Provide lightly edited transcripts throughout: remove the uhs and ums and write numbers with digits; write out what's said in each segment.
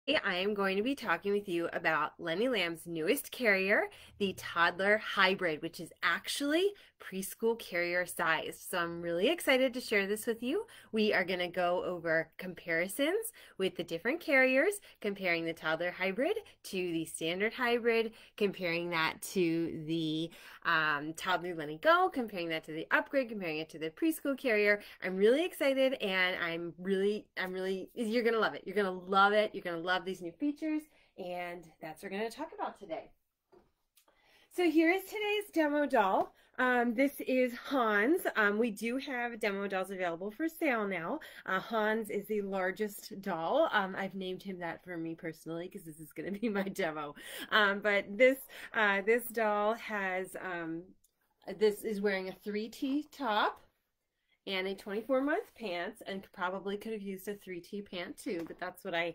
I am going to be talking with you about Lenny Lamb's newest carrier, the Toddler Hybrid, which is actually preschool carrier sized. So I'm really excited to share this with you. We are going to go over comparisons with the different carriers, comparing the Toddler Hybrid to the standard hybrid, comparing that to the Toddler Lenny Go, comparing that to the upgrade, comparing it to the preschool carrier. I'm really excited, and you're going to love it. You're going to love it. You're going to love these new features, and that's what we're going to talk about today. So here is today's demo doll. This is Hans. We do have demo dolls available for sale now. Hans is the largest doll. I've named him that for me personally because this is going to be my demo. But this doll has this is wearing a 3T top and a 24-month pants, and probably could have used a 3T pant too, but that's what I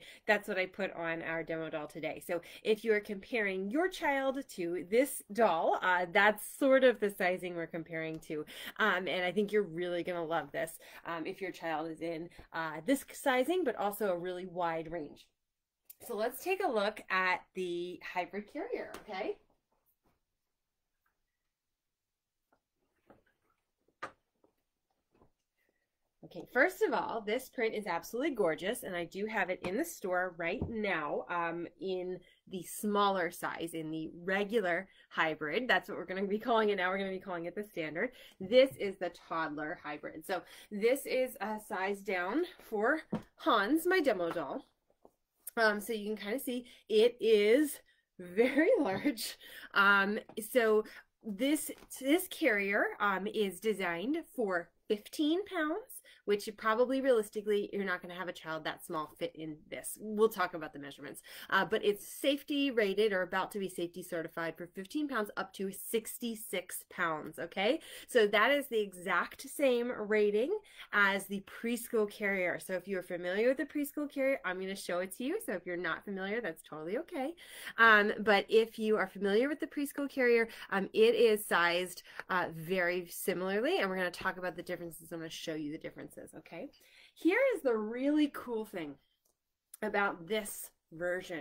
put on our demo doll today. So if you are comparing your child to this doll, that's sort of the sizing we're comparing to, and I think you're really gonna love this if your child is in this sizing, but also a really wide range. So let's take a look at the hybrid carrier, okay? Okay, first of all, this print is absolutely gorgeous, and I do have it in the store right now in the smaller size, in the regular hybrid. That's what we're going to be calling it now. We're going to be calling it the standard. This is the toddler hybrid. So this is a size down for Hans, my demo doll. So you can kind of see it is very large. So this carrier is designed for 15 pounds, which probably realistically you're not going to have a child that small fit in this. We'll talk about the measurements, but it's safety rated or about to be safety certified for 15 pounds up to 66 pounds. Okay, so that is the exact same rating as the preschool carrier. So if you're familiar with the preschool carrier, I'm going to show it to you. So if you're not familiar, that's totally okay. But if you are familiar with the preschool carrier, it is sized very similarly, and we're going to talk about the differences. I'm going to show you the differences. Okay, here is the really cool thing about this version.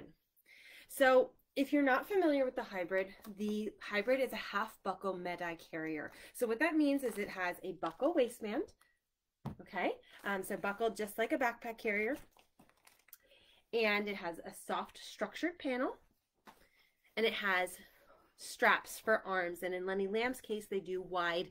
So if you're not familiar with the hybrid is a half buckle Medi carrier. So what that means is it has a buckle waistband. Okay, so buckled just like a backpack carrier, and it has a soft structured panel, and it has straps for arms, and in Lenny Lamb's case they do wide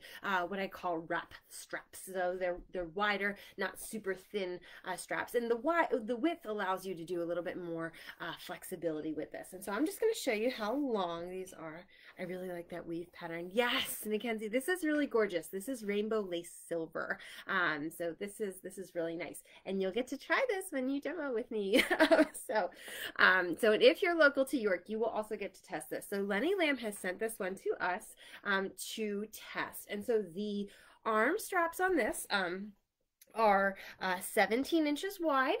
what I call wrap straps, so they're wider, not super thin straps, and the width allows you to do a little bit more flexibility with this. And so I'm just going to show you how long these are. I really like that weave pattern. Yes, Mackenzie, this is really gorgeous. This is rainbow lace silver, so this is really nice, and you'll get to try this when you demo with me. So if you're local to York, you will also get to test this. So Lenny Lamb has sent this one to us to test. And so the arm straps on this are 17 inches wide.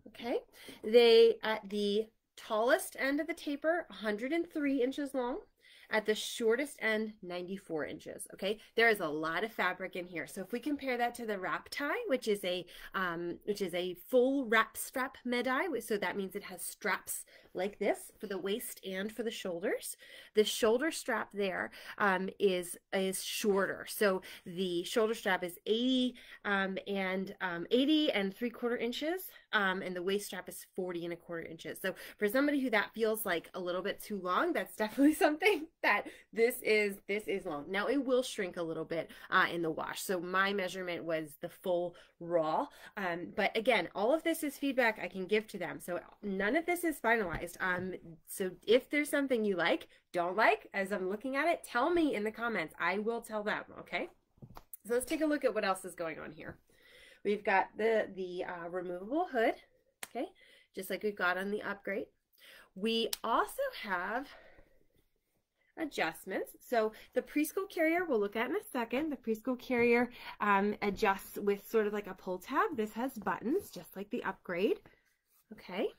Okay, they at the tallest end of the taper 103 inches long. At the shortest end, 94 inches. Okay, there is a lot of fabric in here. So if we compare that to the wrap tie, which is a full wrap strap Medi, so that means it has straps like this for the waist and for the shoulders. The shoulder strap there is shorter. So the shoulder strap is 80 and 3/4 inches, and the waist strap is 40 1/4 inches. So for somebody who that feels like a little bit too long, that's definitely something that this is long. Now it will shrink a little bit in the wash. So my measurement was the full raw. But again, all of this is feedback I can give to them. So none of this is finalized. So if there's something you like, don't like, as I'm looking at it, tell me in the comments. I will tell them, okay? So let's take a look at what else is going on here. We've got the removable hood, okay, just like we've got on the upgrade. We also have adjustments. So the preschool carrier we'll look at in a second. The preschool carrier adjusts with sort of like a pull tab. This has buttons just like the upgrade. Okay,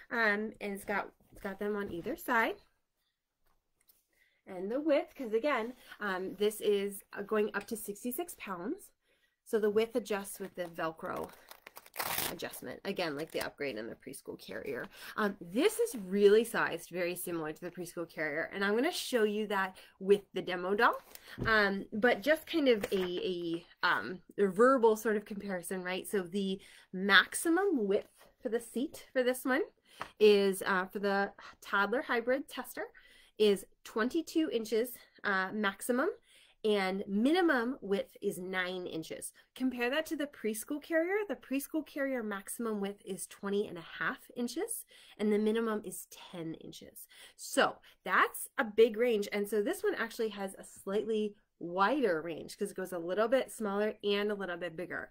and it's got them on either side. And the width, because again, this is going up to 66 pounds. So the width adjusts with the Velcro adjustment, again, like the upgrade in the Preschool Carrier. This is really sized very similar to the Preschool Carrier, and I'm going to show you that with the demo doll, but just kind of a verbal sort of comparison, right? So the maximum width for the seat for this one is, for the Toddler Hybrid Tester, is 22 inches maximum, and minimum width is 9 inches. Compare that to the Preschool Carrier. The Preschool Carrier maximum width is 20.5 inches, and the minimum is 10 inches. So that's a big range, and so this one actually has a slightly wider range because it goes a little bit smaller and a little bit bigger.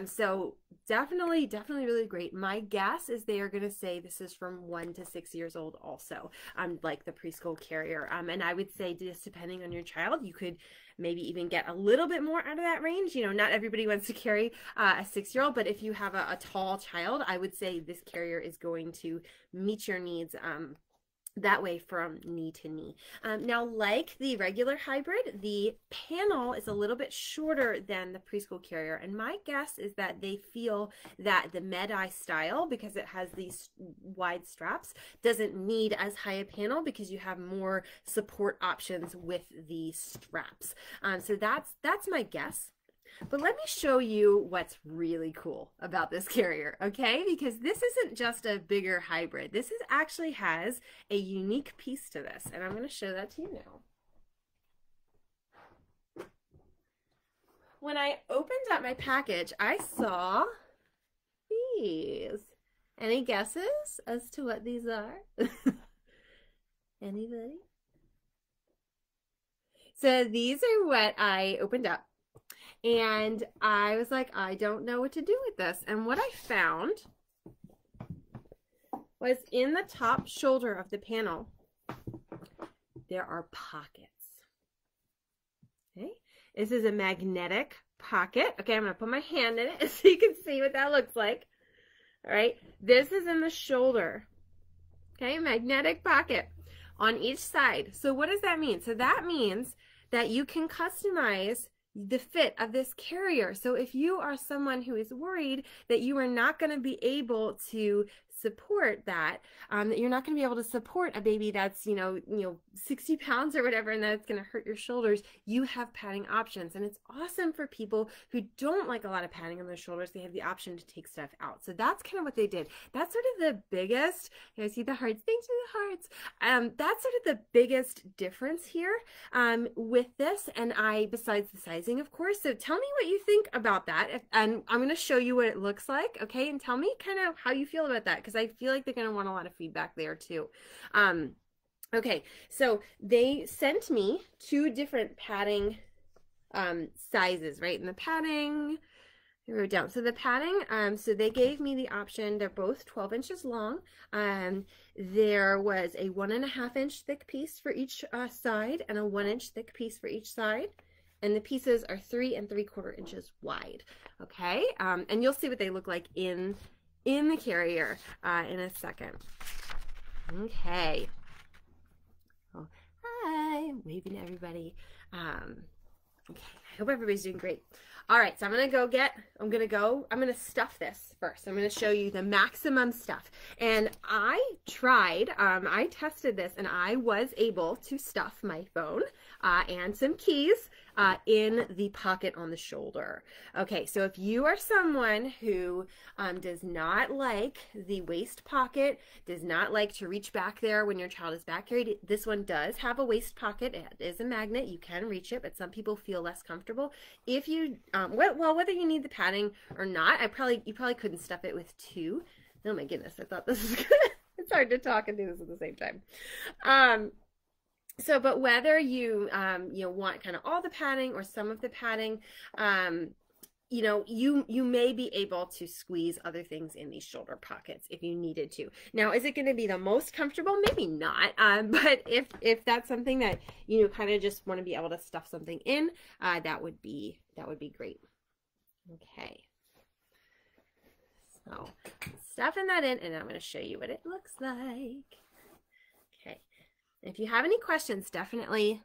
So definitely really great. My guess is they are going to say this is from 1 to 6 years old also, like the Preschool Carrier. And I would say, just depending on your child, you could maybe even get a little bit more out of that range. You know, not everybody wants to carry a 6-year-old, but if you have a tall child, I would say this carrier is going to meet your needs that way from knee to knee. Now, like the regular hybrid, the panel is a little bit shorter than the Preschool Carrier, and my guess is that they feel that the Med-Eye style, because it has these wide straps, doesn't need as high a panel because you have more support options with the straps. So that's my guess. But let me show you what's really cool about this carrier, okay? Because this isn't just a bigger hybrid. This actually has a unique piece to this, and I'm going to show that to you now. When I opened up my package, I saw these. Any guesses as to what these are? Anybody? So these are what I opened up. And I was like, I don't know what to do with this. And what I found was in the top shoulder of the panel, there are pockets. Okay, this is a magnetic pocket. Okay, I'm going to put my hand in it so you can see what that looks like. All right, this is in the shoulder. Okay, magnetic pocket on each side. So what does that mean? So that means that you can customize the fit of this carrier. So if you are someone who is worried that you are not going to be able to support that, that you're not going to be able to support a baby that's, you know, 60 pounds or whatever, and that's going to hurt your shoulders, you have padding options. And it's awesome for people who don't like a lot of padding on their shoulders. They have the option to take stuff out. So that's kind of what they did. That's sort of the biggest, you know, see the hearts, thanks for the hearts. That's sort of the biggest difference here with this, and besides the sizing, of course. So tell me what you think about that, and I'm going to show you what it looks like, okay, and tell me kind of how you feel about that, because I feel like they're going to want a lot of feedback there too. Okay, so they sent me 2 different padding sizes, right? And the padding, I wrote down. So the padding, so they gave me the option. They're both 12 inches long. There was a 1.5 inch thick piece for each side and a 1 inch thick piece for each side. And the pieces are 3 3/4 inches wide. Okay, and you'll see what they look like in the carrier in a second. Okay. Oh, hi, I'm waving to everybody. Okay, I hope everybody's doing great. All right, so I'm gonna stuff this first. I'm gonna show you the maximum stuff. And I tested this, and I was able to stuff my phone and some keys in the pocket on the shoulder. Okay, so if you are someone who does not like the waist pocket, does not like to reach back there when your child is back carried, this one does have a waist pocket. It is a magnet. You can reach it, but some people feel less comfortable. If you, well, whether you need the padding or not, you probably couldn't stuff it with 2. Oh my goodness, I thought this was good. It's hard to talk and do this at the same time. So, but whether you, want kind of all the padding or some of the padding, you may be able to squeeze other things in these shoulder pockets if you needed to. Now, is it going to be the most comfortable? Maybe not. But if that's something that, kind of just want to be able to stuff something in, that would be great. Okay. So, stuffing that in, and I'm going to show you what it looks like. Okay. If you have any questions, definitely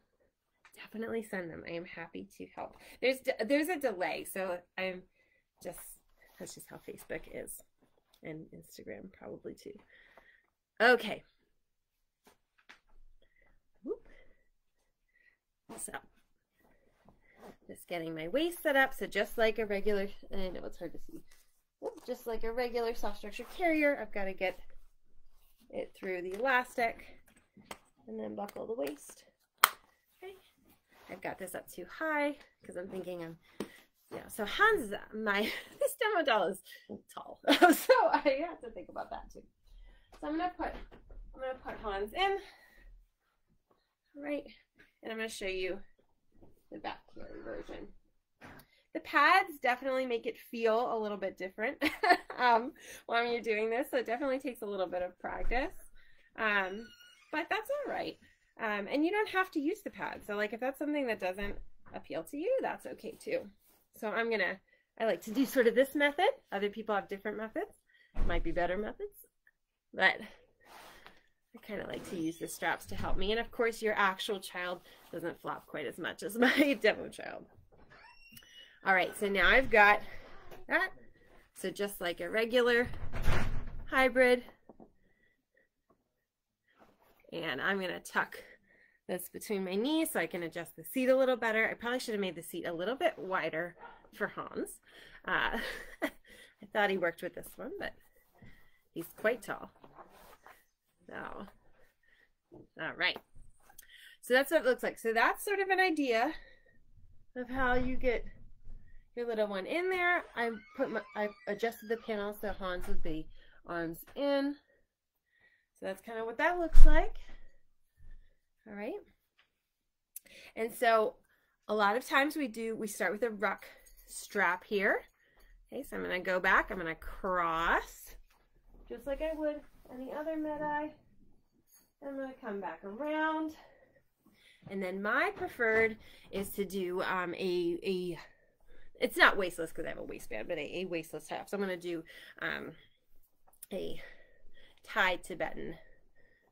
send them. I am happy to help. There's a delay, so that's just how Facebook is. and Instagram probably too. Okay. Whoop. So just getting my waist set up. So just like a regular, I know it's hard to see. Just like a regular soft structure carrier, I've got to get it through the elastic and then buckle the waist. Okay. I've got this up too high because I'm thinking so Hans, this demo doll is tall. So I have to think about that too. So I'm gonna put Hans in. All right. And I'm gonna show you the back carry version. The pads definitely make it feel a little bit different when you're doing this. So it definitely takes a little bit of practice, but that's all right. And you don't have to use the pads. So like if that's something that doesn't appeal to you, that's okay too. So I like to do sort of this method. Other people have different methods. Might be better methods, but I kind of like to use the straps to help me. And of course your actual child doesn't flop quite as much as my demo child. All right, so now I've got that. So just like a regular hybrid. And I'm going to tuck this between my knees so I can adjust the seat a little better. I probably should have made the seat a little bit wider for Hans. I thought he worked with this one, but he's quite tall. So, all right. So that's what it looks like. So that's sort of an idea of how you get your little one in there. I adjusted the panel so Hans would be arms in. So that's kind of what that looks like. All right. And so a lot of times we start with a ruck strap here. Okay, so I'm going to go back. I'm going to cross just like I would any other mid-eye. I'm going to come back around. And then my preferred is to do it's not waistless because I have a waistband, but a waistless top. So I'm going to do a tied Tibetan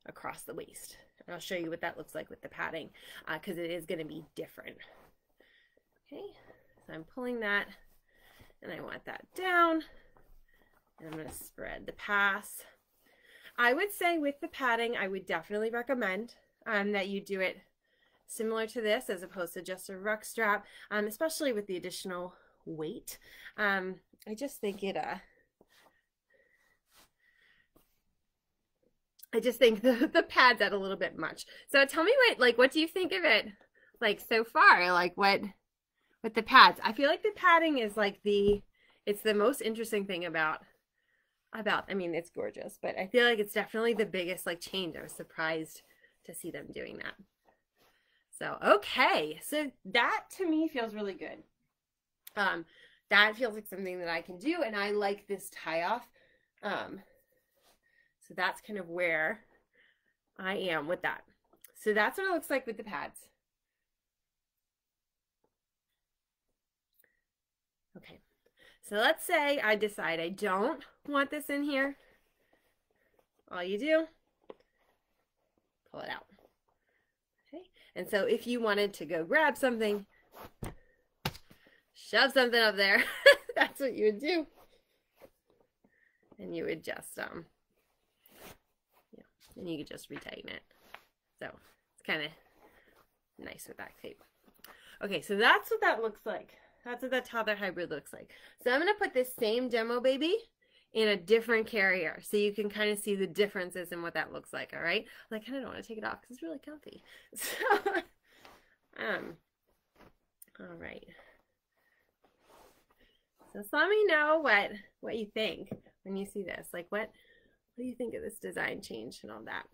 across the waist. And I'll show you what that looks like with the padding because it is going to be different. Okay, so I'm pulling that and I want that down. And I'm going to spread the pass. I would say with the padding, I would definitely recommend that you do it similar to this as opposed to just a ruck strap, especially with the additional weight. I just think the pads add a little bit much. So tell me what do you think of it like so far? Like what with the pads? I feel like the padding is like it's the most interesting thing about I mean, it's gorgeous, but I feel like it's definitely the biggest like change. I was surprised to see them doing that. So, okay. So that to me feels really good. That feels like something that I can do, and I like this tie off. So that's kind of where I am with that. So that's what it looks like with the pads. Okay. So let's say I decide I don't want this in here. All you do, pull it out. Okay. And so if you wanted to go grab something, shove something up there, that's what you would do. And you would just, and you could just retighten it. So it's kind of nice with that tape. Okay, so that's what that looks like. That's what that Toddler hybrid looks like. So I'm going to put this same demo baby in a different carrier so you can kind of see the differences in what that looks like, all right? I kind of don't want to take it off because it's really comfy. So, all right. So let me know what you think when you see this. Like what do you think of this design change and all that?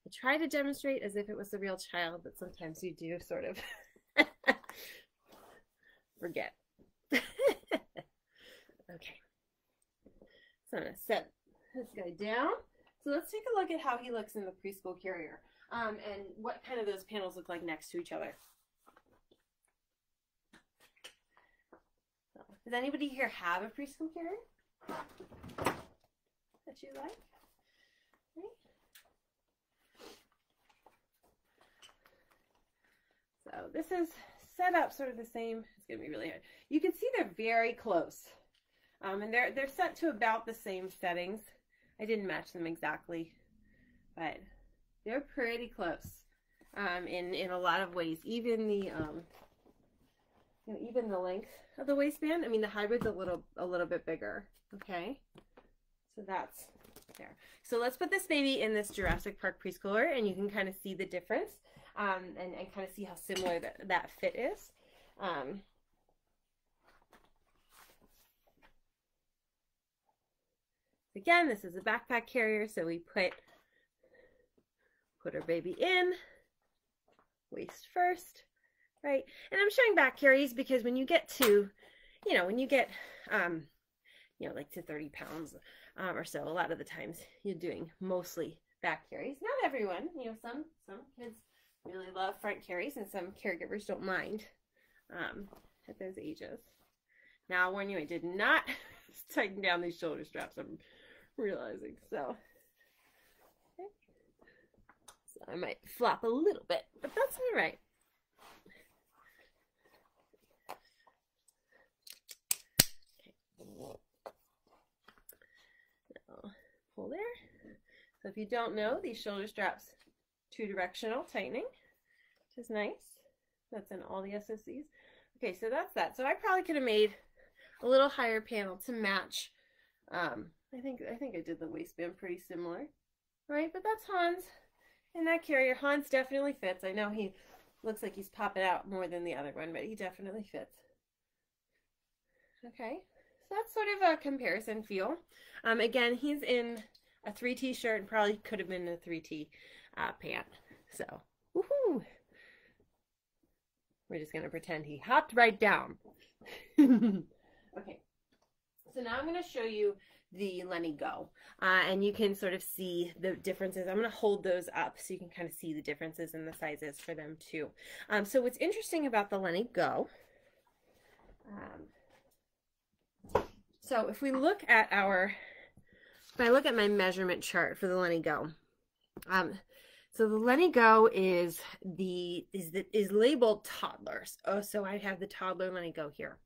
I try to demonstrate as if it was the real child, but sometimes you do sort of forget. Okay. So I'm going to set this guy down. So let's take a look at how he looks in the preschool carrier and what kind of those panels look like next to each other. So, does anybody here have a preschool carrier that you like? Right. So this is set up sort of the same. It's gonna be really hard. You can see they're very close, and they're set to about the same settings. I didn't match them exactly, but they're pretty close in a lot of ways. Even the even the length of the waistband. I mean, the hybrid's a little bit bigger. Okay, so that's there. So let's put this baby in this Jurassic Park preschooler, and you can kind of see the difference, and kind of see how similar that fit is. Again, this is a backpack carrier, so we put our baby in, waist first, right? And I'm showing back carries because when you get to, when you get, like to 30 pounds or so, a lot of the times you're doing mostly back carries. Not everyone, some kids really love front carries, and some caregivers don't mind at those ages. Now, I'll warn you, I did not tighten down these shoulder straps, I'm realizing. So I might flop a little bit, but that's all right. Now, pull there. So if you don't know, these shoulder straps, 2-directional tightening, which is nice. That's in all the SOCs. Okay, so that's that. So I probably could have made a little higher panel to match. I think I did the waistband pretty similar, right? But that's Hans in that carrier. Hans definitely fits. I know he looks like he's popping out more than the other one, but he definitely fits. Okay, so that's sort of a comparison feel. Again, he's in a 3T shirt and probably could have been a 3T pant. So, woohoo! We're just gonna pretend he hopped right down. Okay, so now I'm gonna show you the Lenny Go, and you can sort of see the differences. I'm going to hold those up so you can kind of see the differences in the sizes for them too. So what's interesting about the Lenny Go, so if we look at if I look at my measurement chart for the Lenny Go, so the Lenny Go is labeled toddlers. Oh, so I have the toddler Lenny Go here.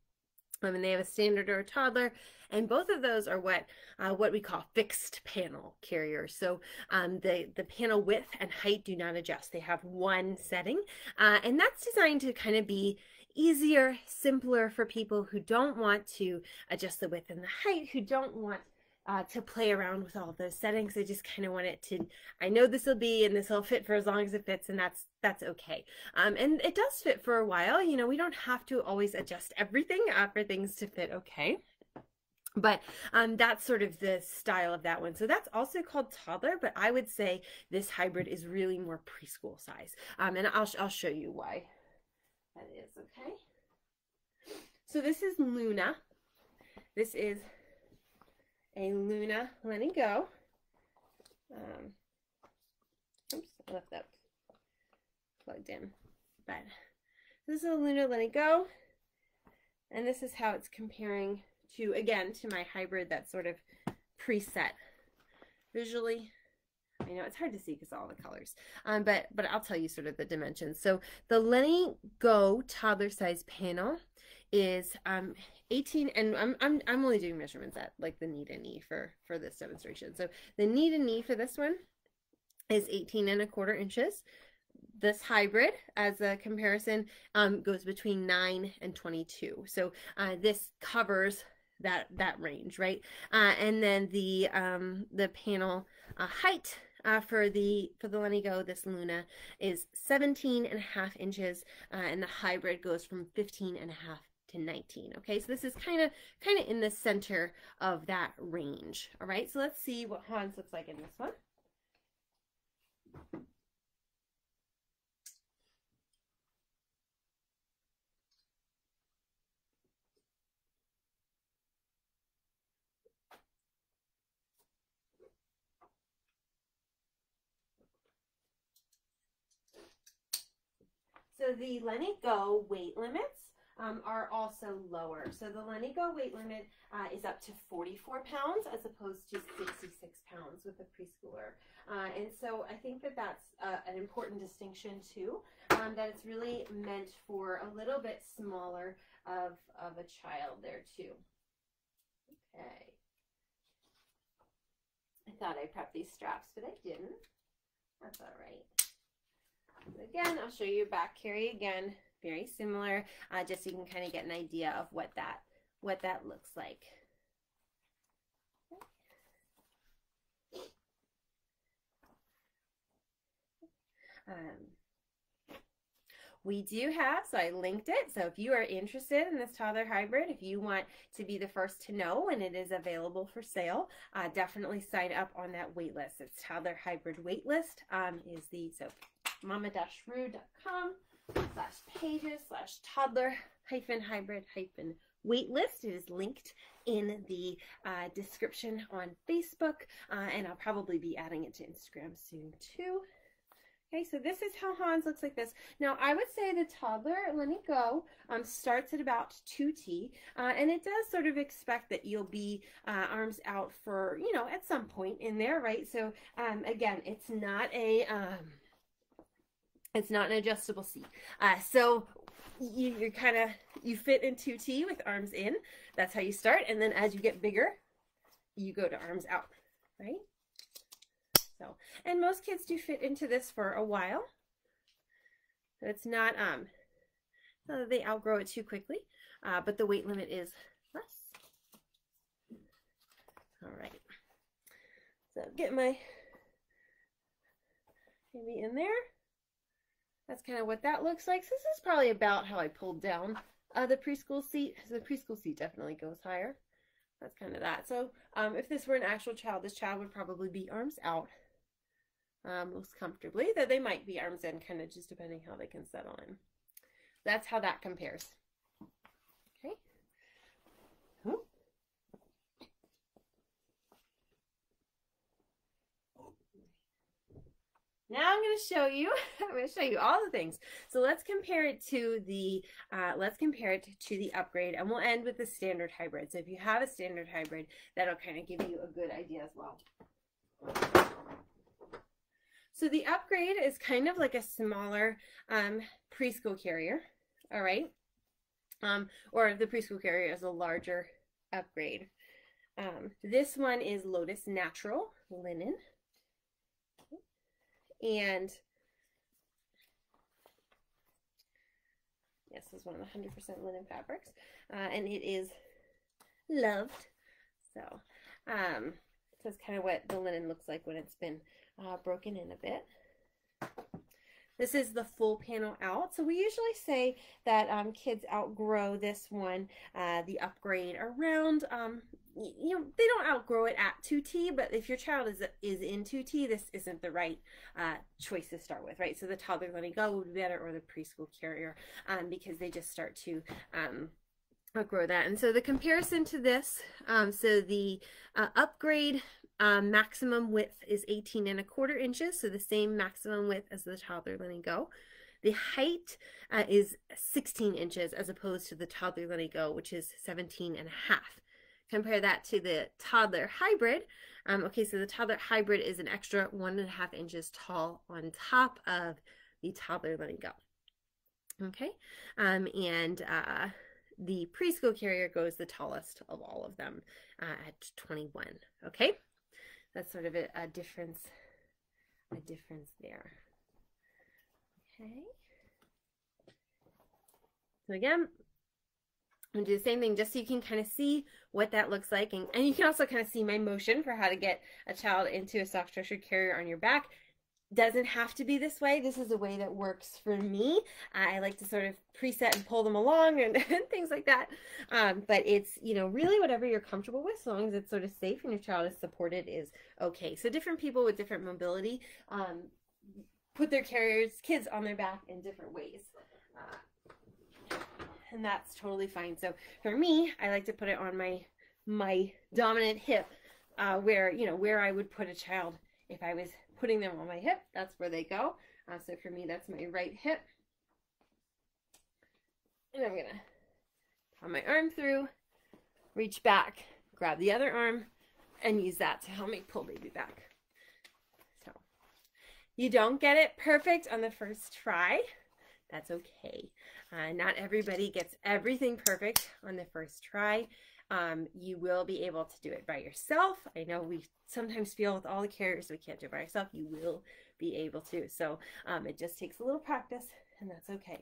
And they have a standard or a toddler, and both of those are what we call fixed panel carriers. So the panel width and height do not adjust. They have one setting, and that's designed to kind of be easier, simpler for people who don't want to adjust the width and the height, who don't want to play around with all of those settings. I just kind of want it to, I know this will be, and this will fit for as long as it fits, and that's okay. And it does fit for a while. We don't have to always adjust everything for things to fit okay. But that's sort of the style of that one. So that's also called toddler, but I would say this hybrid is really more preschool size. And I'll show you why that is, okay? So this is Luna. This is a Luna Lenny Go. Oops, I left that plugged in. But this is a Luna Lenny Go, and this is how it's comparing to, again, to my hybrid that's sort of preset visually. I know it's hard to see because of all the colors, but I'll tell you sort of the dimensions. So the Lenny Go toddler size panel is 18, and I'm only doing measurements at like the knee to knee for this demonstration. So the knee to knee for this one is 18¼ inches. This hybrid, as a comparison, goes between 9 and 22. So this covers that range, right? And then the panel height for the Lenny Go, this Luna, is 17½ inches, and the hybrid goes from 15½ to 19. Okay, so this is kind of in the center of that range. All right, so let's see what Hans looks like in this one. So the Lenny Go weight limits are also lower. So the Lenny Go weight limit is up to 44 pounds as opposed to 66 pounds with a preschooler. And so I think that that's an important distinction too, that it's really meant for a little bit smaller of a child there too. Okay. I thought I prepped these straps, but I didn't. That's all right. Again, I'll show you back carry again. Very similar, just so you can kind of get an idea of what that looks like. We do have, so I linked it, so if you are interested in this toddler hybrid, if you want to be the first to know when it is available for sale, definitely sign up on that wait list. It's toddler hybrid wait list, is the, so mama-ru.com/pages/toddler-hybrid-waitlist. It is linked in the description on Facebook, and I'll probably be adding it to Instagram soon too. Okay, so this is how Hans looks like this. Now, I would say the toddler Lenny Go starts at about 2T, and it does sort of expect that you'll be arms out for, you know, at some point in there, right? So, again, it's not an adjustable seat. So you fit in 2T with arms in. That's how you start, and then as you get bigger, you go to arms out, right? So, and most kids do fit into this for a while. So it's not so that they outgrow it too quickly, but the weight limit is less. All right. So get my baby in there. That's kind of what that looks like. So this is probably about how I pulled down the preschool seat. So the preschool seat definitely goes higher. That's kind of that. So if this were an actual child, this child would probably be arms out most comfortably, though they might be arms in, kind of just depending how they can settle in. That's how that compares. Okay. Now I'm going to show you. I'm going to show you all the things. So let's compare it to the upgrade, and we'll end with the standard hybrid. So if you have a standard hybrid, that'll kind of give you a good idea as well. So the upgrade is kind of like a smaller preschool carrier, all right? Or the preschool carrier is a larger upgrade. This one is Lotus Natural Linen. And yes, this is one of the 100% linen fabrics. And it is loved. So this is kind of what the linen looks like when it's been broken in a bit. This is the full panel out. So we usually say that kids outgrow this one, the upgrade, around, you know, they don't outgrow it at 2T, but if your child is in 2T, this isn't the right choice to start with, right? So the toddler Lenny Go would be better, or the preschool carrier, because they just start to outgrow that. And so the comparison to this, so the upgrade maximum width is 18¼ inches, so the same maximum width as the toddler Lenny Go. The height is 16 inches as opposed to the toddler Lenny Go, which is 17.5. Compare that to the toddler hybrid. Okay, so the toddler hybrid is an extra 1.5 inches tall on top of the toddler Lenny Go. Okay, and the preschool carrier goes the tallest of all of them at 21. Okay, that's sort of a difference there. Okay, so again, I'm going to do the same thing just so you can kind of see what that looks like, and you can also kind of see my motion for how to get a child into a soft structured carrier on your back. Doesn't have to be this way. This is a way that works for me. I like to sort of preset and pull them along and things like that. But it's, you know, really whatever you're comfortable with, as long as it's sort of safe and your child is supported, is okay. So different people with different mobility put their kids on their back in different ways. And that's totally fine. So for me, I like to put it on my dominant hip, where I would put a child if I was putting them on my hip. That's where they go. So for me, that's my right hip. And I'm gonna draw my arm through, reach back, grab the other arm, and use that to help me pull baby back. So you don't get it perfect on the first try. That's okay. Not everybody gets everything perfect on the first try. You will be able to do it by yourself. I know we sometimes feel with all the carriers we can't do it by ourselves. You will be able to. So it just takes a little practice, and that's okay.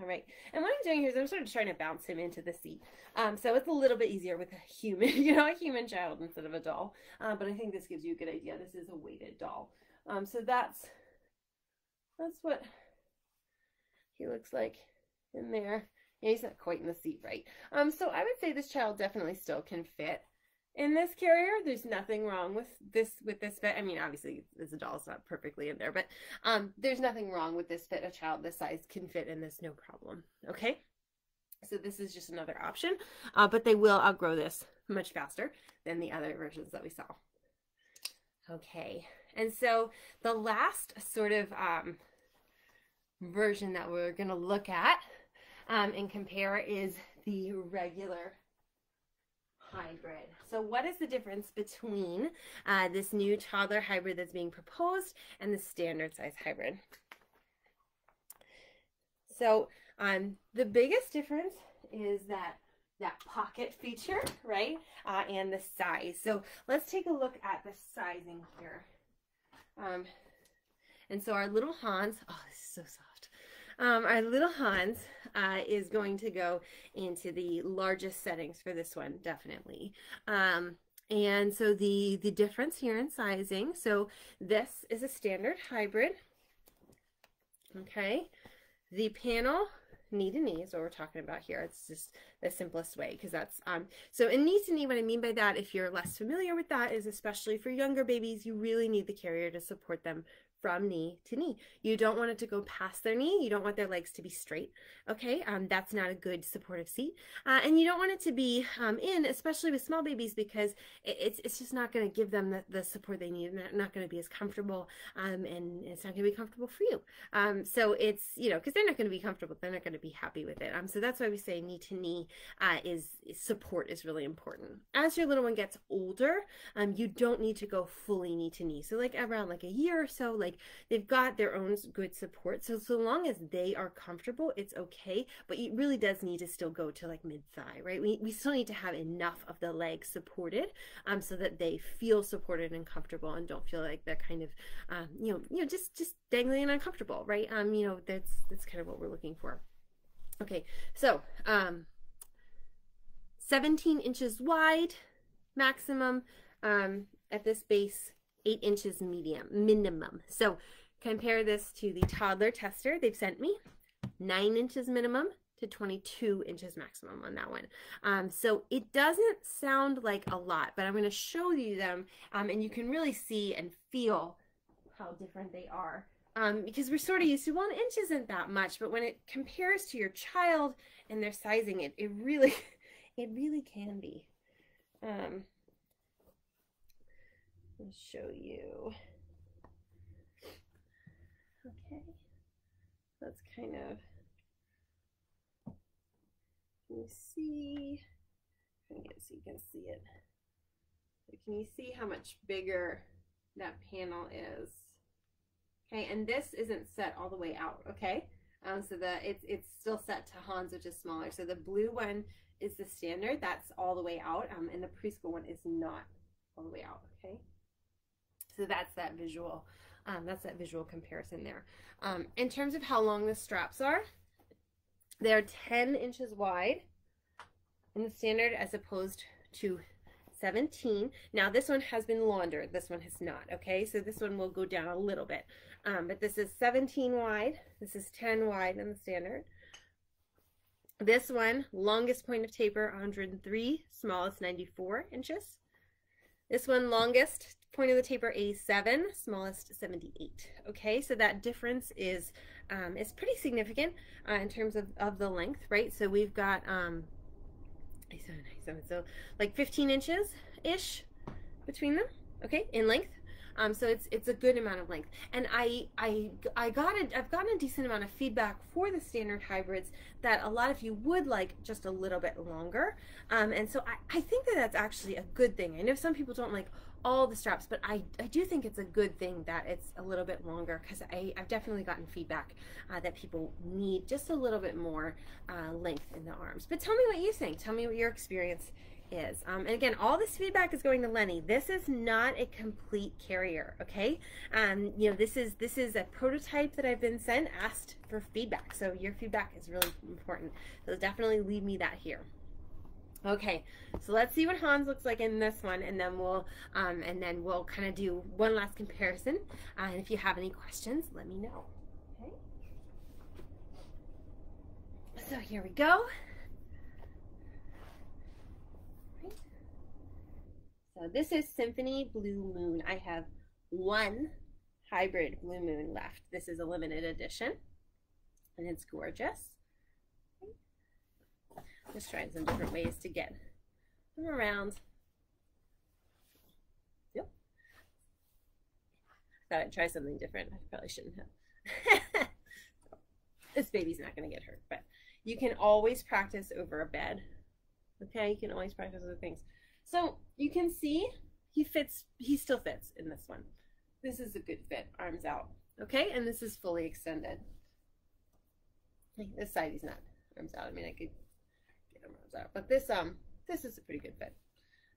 All right. And what I'm doing here is I'm sort of trying to bounce him into the seat. So it's a little bit easier with a human, a human child instead of a doll. But I think this gives you a good idea. This is a weighted doll. So that's what he looks like in there. Yeah, he's not quite in the seat right. So I would say this child definitely still can fit in this carrier. There's nothing wrong with this fit. I mean, obviously as a doll, it's not perfectly in there, but there's nothing wrong with this fit. A child this size can fit in this, no problem. Okay, so this is just another option, but they will outgrow this much faster than the other versions that we saw. Okay, and so the last sort of version that we're going to look at and compare is the regular hybrid. So what is the difference between this new toddler hybrid that's being proposed and the standard size hybrid? So the biggest difference is that pocket feature, right? And the size. So let's take a look at the sizing here. And so our little Hans, oh, this is so soft. Our little Hans is going to go into the largest settings for this one, definitely. And so the difference here in sizing, so this is a standard hybrid. Okay, the panel knee to knee is what we're talking about here. It's just the simplest way, because that's so in knee to knee, what I mean by that, if you're less familiar with that, is especially for younger babies, you really need the carrier to support them from knee to knee. You don't want it to go past their knee. You don't want their legs to be straight. Okay, that's not a good supportive seat. And you don't want it to be in, especially with small babies, because it's just not going to give them the support they need, and they're not going to be as comfortable, and it's not going to be comfortable for you. So it's, because they're not going to be comfortable, they're not going to be happy with it. So that's why we say knee to knee support is really important. As your little one gets older, you don't need to go fully knee to knee. So like around like a year or so, like they've got their own good support. So long as they are comfortable, it's okay. But it really does need to still go to like mid-thigh, right? We still need to have enough of the leg supported, so that they feel supported and comfortable and don't feel like they're kind of, just dangling and uncomfortable, right? That's kind of what we're looking for. Okay, so 17 inches wide maximum, at this base, 8 inches minimum. So compare this to the toddler tester they've sent me, 9 inches minimum to 22 inches maximum on that one. So it doesn't sound like a lot, but I'm going to show you them, and you can really see and feel how different they are. Because we're sort of used to, well, an inch isn't that much, but when it compares to your child and their sizing, it really can be. I'll show you. Okay, that's kind of, can you see? I guess you can see it. So can you see how much bigger that panel is? Okay, and this isn't set all the way out. Okay, so it's still set to Hans, which is smaller. So the blue one is the standard, that's all the way out, and the preschool one is not all the way out. Okay, so that's that visual comparison there. In terms of how long the straps are, they're 10 inches wide in the standard as opposed to 17. Now this one has been laundered, this one has not. Okay, so this one will go down a little bit, but this is 17 wide, this is 10 wide in the standard. This one, longest point of taper 103, smallest 94 inches. This one, longest point of the taper 87, smallest 78. Okay, so that difference is pretty significant in terms of the length, right? So we've got so like 15 inches ish between them, okay, in length. So it's a good amount of length. And I've gotten a decent amount of feedback for the standard hybrids that a lot of you would like just a little bit longer. And so I think that that's actually a good thing. I know some people don't like all the straps, but I do think it's a good thing that it's a little bit longer, because I've definitely gotten feedback that people need just a little bit more length in the arms. But tell me what you think. Tell me what your experience is. And again, all this feedback is going to Lenny. This is not a complete carrier, okay? You know, this is a prototype that I've been sent, asked for feedback. So your feedback is really important. So definitely leave me that here. Okay, so let's see what Hans looks like in this one, and then we'll kind of do one last comparison. And if you have any questions, let me know. Okay. So here we go. Right. So this is Symphony Blue Moon. I have one hybrid Blue Moon left. This is a limited edition, and it's gorgeous. Just trying some different ways to get them around. Yep. Thought I'd try something different. I probably shouldn't have. This baby's not going to get hurt, but you can always practice over a bed. Okay, you can always practice other things. So you can see he still fits in this one. This is a good fit, arms out. Okay, and this is fully extended. This side he's not arms out. I mean, I could arms out, but this is a pretty good fit,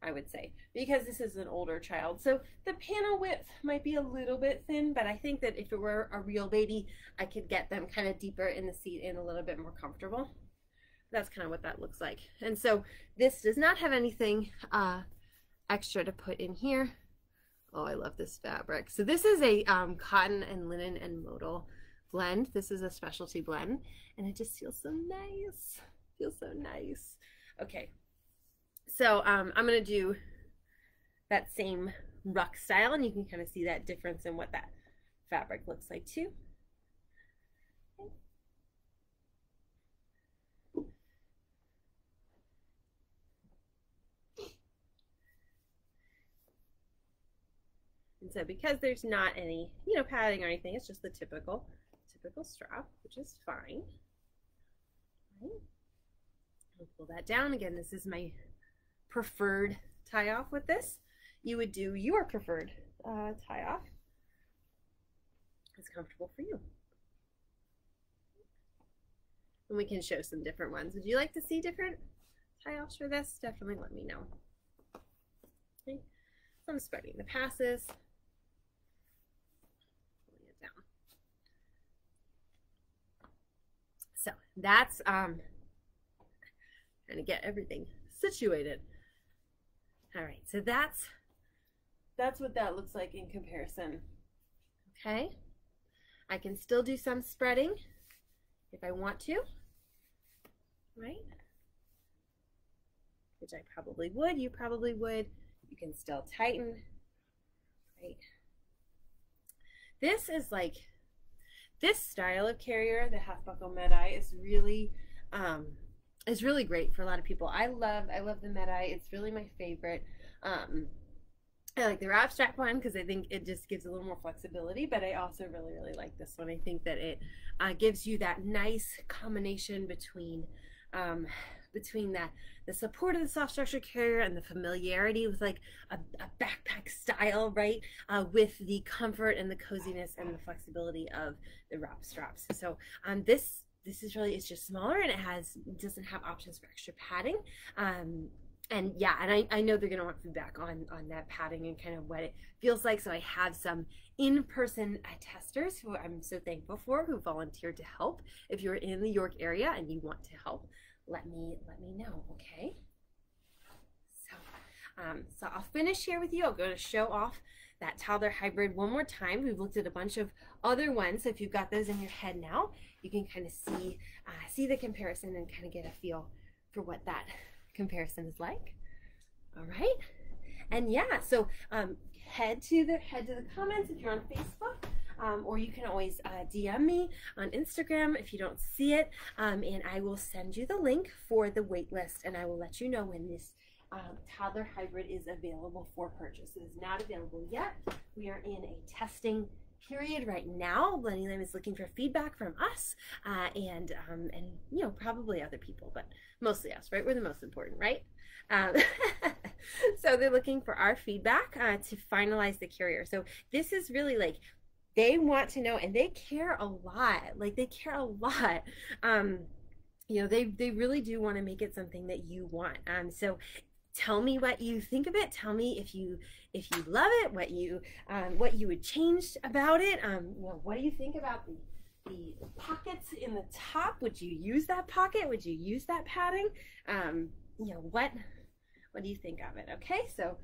I would say, because this is an older child. So the panel width might be a little bit thin, but I think that if it were a real baby, I could get them kind of deeper in the seat and a little bit more comfortable. That's kind of what that looks like. And so this does not have anything extra to put in here. Oh, I love this fabric. So this is a cotton and linen and modal blend. This is a specialty blend, and it just feels so nice. Feels so nice. Okay, so I'm gonna do that same ruck style, and you can kind of see that difference in what that fabric looks like too. And so because there's not any, you know, padding or anything, it's just the typical strap, which is fine. Right. I'll pull that down. Again, this is my preferred tie off with this. You would do your preferred tie off. It's comfortable for you. And we can show some different ones. Would you like to see different tie offs for this? Definitely let me know. Okay. So I'm spreading the passes. Pulling it down. So that's trying to get everything situated. All right, so that's what that looks like in comparison. Okay, I can still do some spreading if I want to, right? Which I probably would, you probably would. You can still tighten, right? This is like, this style of carrier, the half buckle Med-Eye, is really great for a lot of people. I love the Med-Eye. It's really my favorite. I like the wrap strap one because I think it just gives a little more flexibility, but I also really like this one. I think that it gives you that nice combination between the support of the soft structure carrier and the familiarity with like a backpack style, right? With the comfort and the coziness and the flexibility of the wrap straps. So this is really, it's just smaller, and it doesn't have options for extra padding. And yeah, and I know they're gonna want feedback on that padding and kind of what it feels like. So I have some in-person testers who I'm so thankful for, who volunteered to help. If you're in the York area and you want to help, let me know, okay? So I'll finish here with you. I'll go to show off that Toddler hybrid one more time. We've looked at a bunch of other ones, so if you've got those in your head now, you can kind of see the comparison and kind of get a feel for what that comparison is like. All right, and yeah, so head to the comments if you're on Facebook, or you can always DM me on Instagram if you don't see it, and I will send you the link for the wait list, and I will let you know when this Toddler Hybrid is available for purchase. It is not available yet. We are in a testing period right now. Lenny Lamb is looking for feedback from us and you know, probably other people, but mostly us, right? We're the most important, right? So they're looking for our feedback to finalize the carrier. So this is really like, they want to know, and they care a lot. Like, they care a lot. You know, they really do want to make it something that you want. So tell me what you think of it. Tell me if you love it, what you would change about it. You know, what do you think about the pockets in the top? Would you use that pocket? Would you use that padding? You know, what do you think of it? Okay, so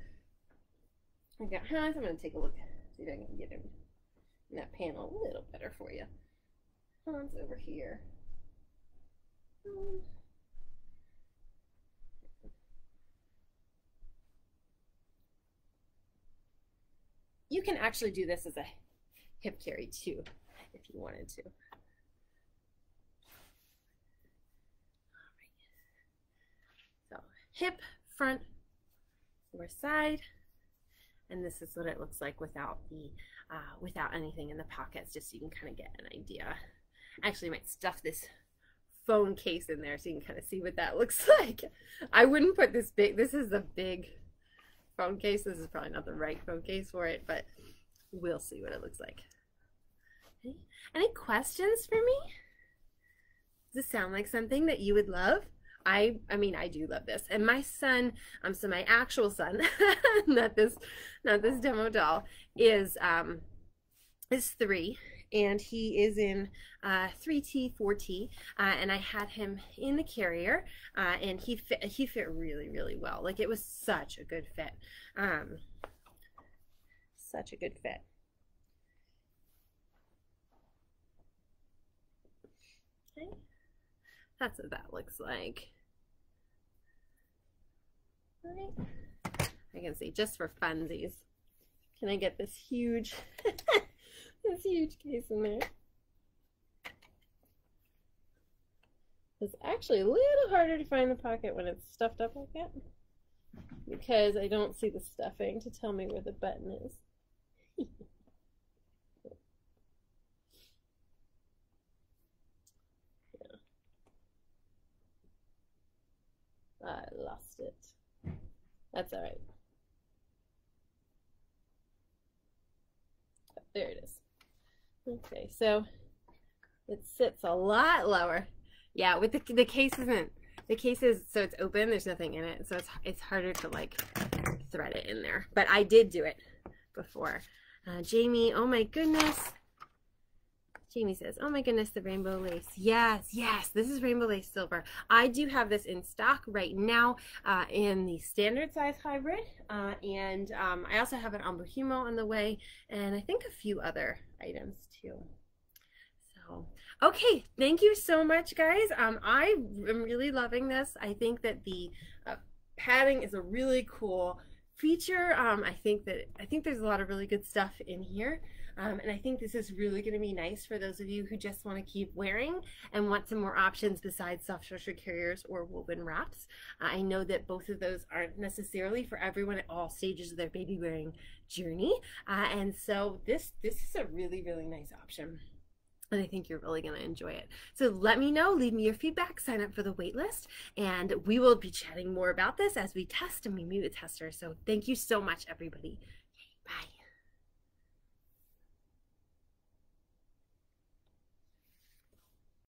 I got Hans. I'm going to take a look, see if I can get him in that panel a little better for you. Hans over here. You can actually do this as a hip carry too, if you wanted to. All right. So hip, front, or side. And this is what it looks like without the without anything in the pockets, just so you can kind of get an idea. Actually, I might stuff this phone case in there so you can kind of see what that looks like. I wouldn't put this big, this is a big phone case. This is probably not the right phone case for it, but we'll see what it looks like. Okay. Any questions for me? Does this sound like something that you would love? I mean, I do love this. And my son, so my actual son, not this demo doll, is 3, and he is in 3T, 4T, and I had him in the carrier, and he fit really, really well. Like, it was such a good fit. Such a good fit. Okay. That's what that looks like. All right. I can see, just for funsies, can I get this huge, this huge case in there? It's actually a little harder to find the pocket when it's stuffed up like that, because I don't see the stuffing to tell me where the button is. I lost it. That's all right. There it is. Okay, so it sits a lot lower. Yeah, with the case isn't, the case is, so it's open, there's nothing in it, so it's harder to like thread it in there. But I did do it before. Jamie, oh my goodness. Jamie says, oh my goodness, the rainbow lace. Yes, yes, this is rainbow lace silver. I do have this in stock right now in the standard size hybrid. And I also have an Ambuhimo on the way, and I think a few other items too. So, okay, thank you so much, guys. I am really loving this. I think that the padding is a really cool feature. I think there's a lot of really good stuff in here. And I think this is really going to be nice for those of you who just want to keep wearing and want some more options besides soft structured carriers or woven wraps. I know that both of those aren't necessarily for everyone at all stages of their baby wearing journey. And so this is a really, really nice option. And I think you're really going to enjoy it. So let me know, leave me your feedback, sign up for the wait list, and we will be chatting more about this as we test and we meet with testers. So thank you so much, everybody. Bye.